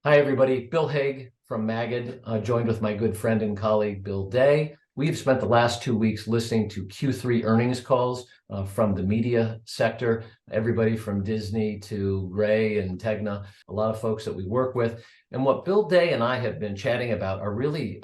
Hi, everybody. Bill Hague from Magid, joined with my good friend and colleague, Bill Day. We've spent the last 2 weeks listening to Q3 earnings calls from the media sector, everybody from Disney to Ray and Tegna, a lot of folks that we work with. And what Bill Day and I have been chatting about are really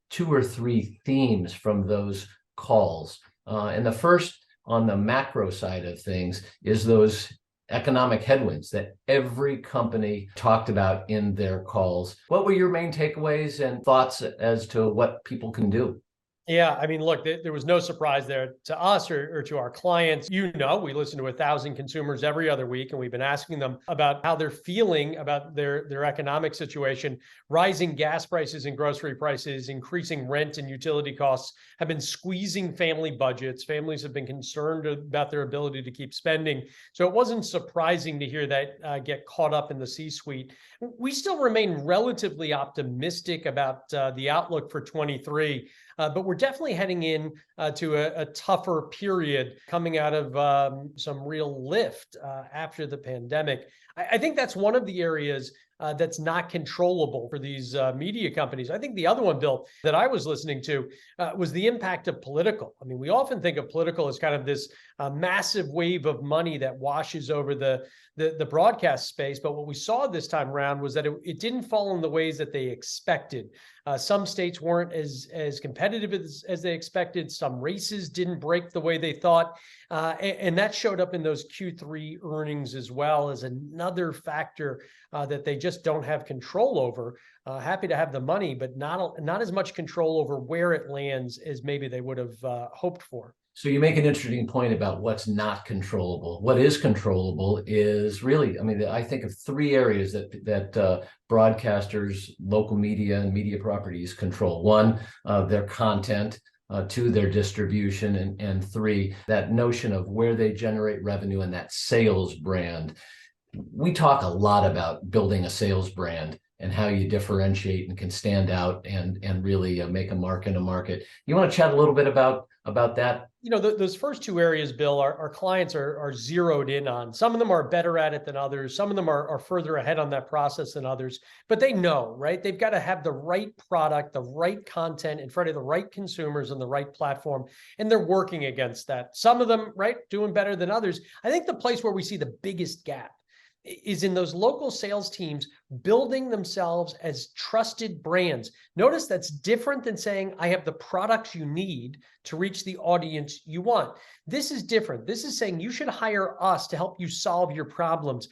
two or three themes from those calls. And the first, on the macro side of things, is those economic headwinds that every company talked about in their calls. What were your main takeaways and thoughts as to what people can do? Yeah, I mean, look, there was no surprise there to us or to our clients. We listen to 1,000 consumers every other week, and we've been asking them about how they're feeling about their economic situation. Rising gas prices and grocery prices, increasing rent and utility costs have been squeezing family budgets. Families have been concerned about their ability to keep spending. So it wasn't surprising to hear that get caught up in the C-suite. We still remain relatively optimistic about the outlook for 23. But we're definitely heading in to a tougher period coming out of some real lift after the pandemic. I think that's one of the areas that's not controllable for these media companies. I think the other one, Bill, that I was listening to was the impact of political. I mean, we often think of political as kind of this massive wave of money that washes over the broadcast space. But what we saw this time around was that it didn't fall in the ways that they expected. Some states weren't as competitive as they expected. Some races didn't break the way they thought. And that showed up in those Q3 earnings as well as another factor that they just don't have control over. Happy to have the money, but not as much control over where it lands as maybe they would have hoped for. So you make an interesting point about what's not controllable. What is controllable is really, I mean, I think of three areas that broadcasters, local media, and media properties control. One, their content. Two, their distribution, and three, that notion of where they generate revenue and that sales brand. We talk a lot about building a sales brand and how you differentiate and can stand out and really make a mark in a market. You want to chat a little bit about that? Those first two areas, Bill, our clients are zeroed in on. Some of them are better at it than others. Some of them are further ahead on that process than others. But they know, right? They've got to have the right product, the right content in front of the right consumers on the right platform. And they're working against that. Some of them, right, doing better than others. I think the place where we see the biggest gap is in those local sales teams building themselves as trusted brands. Notice that's different than saying, I have the products you need to reach the audience you want. This is different. This is saying you should hire us to help you solve your problems.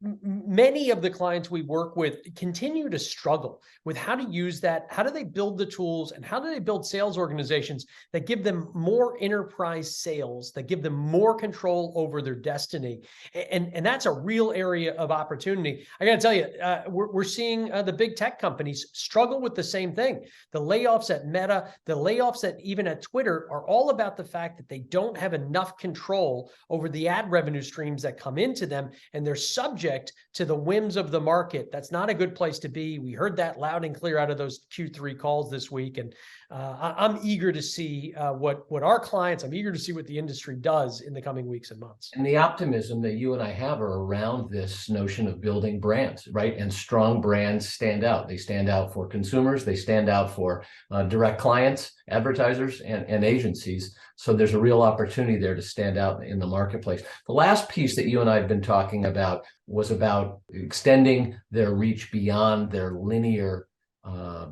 Many of the clients we work with continue to struggle with how to use that. How do they build the tools and how do they build sales organizations that give them more enterprise sales, that give them more control over their destiny? And that's a real area of opportunity. I got to tell you, we're seeing the big tech companies struggle with the same thing. The layoffs at Meta, the layoffs even at Twitter are all about the fact that they don't have enough control over the ad revenue streams that come into them, and they're subject to the whims of the market. That's not a good place to be. We heard that loud and clear out of those Q3 calls this week, and I'm eager to see what our clients, I'm eager to see what the industry does in the coming weeks and months. And the optimism that you and I have are around this notion of building brands, right? And strong brands stand out. They stand out for consumers. They stand out for direct clients, advertisers, and agencies. So there's a real opportunity there to stand out in the marketplace. The last piece that you and I have been talking about was about extending their reach beyond their linear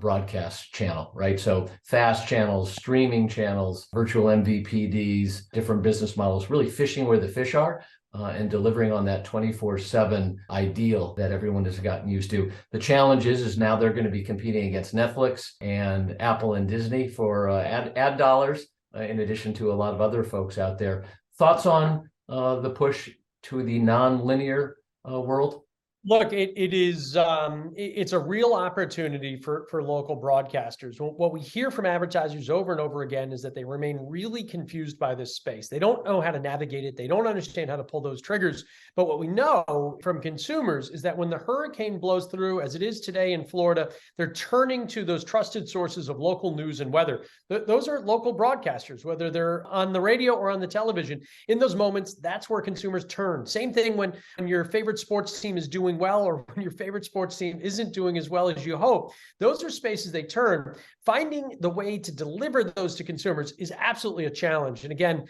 broadcast channel, right? So fast channels, streaming channels, virtual MVPDs, different business models, really fishing where the fish are. And delivering on that 24/7 ideal that everyone has gotten used to. The challenge is now they're going to be competing against Netflix and Apple and Disney for ad dollars, in addition to a lot of other folks out there. Thoughts on the push to the non-linear world? Look, it's a real opportunity for local broadcasters. What we hear from advertisers over and over again is that they remain really confused by this space. They don't know how to navigate it. They don't understand how to pull those triggers. But what we know from consumers is that when the hurricane blows through, as it is today in Florida, they're turning to those trusted sources of local news and weather. Those are local broadcasters, whether they're on the radio or on the television. In those moments, that's where consumers turn. Same thing when your favorite sports team is doing doing well, or when your favorite sports team isn't doing as well as you hope. Those are spaces they turn. Finding the way to deliver those to consumers is absolutely a challenge. And again,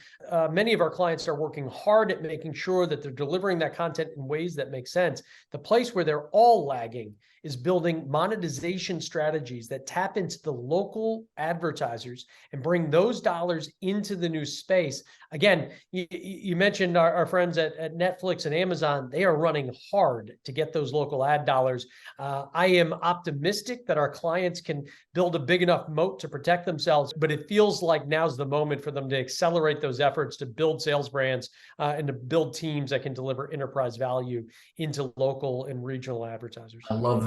many of our clients are working hard at making sure that they're delivering that content in ways that make sense. The place where they're all lagging is building monetization strategies that tap into the local advertisers and bring those dollars into the new space. Again, you mentioned our friends at Netflix and Amazon. They are running hard to get those local ad dollars. I am optimistic that our clients can build a big enough moat to protect themselves, but it feels like now's the moment for them to accelerate those efforts to build sales brands and to build teams that can deliver enterprise value into local and regional advertisers. I love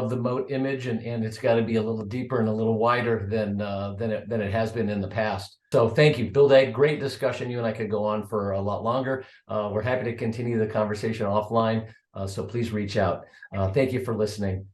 the moat image, and it's got to be a little deeper and a little wider than it has been in the past. So thank you, Bill Day. Great discussion. You and I could go on for a lot longer. We're happy to continue the conversation offline. So please reach out. Thank you for listening.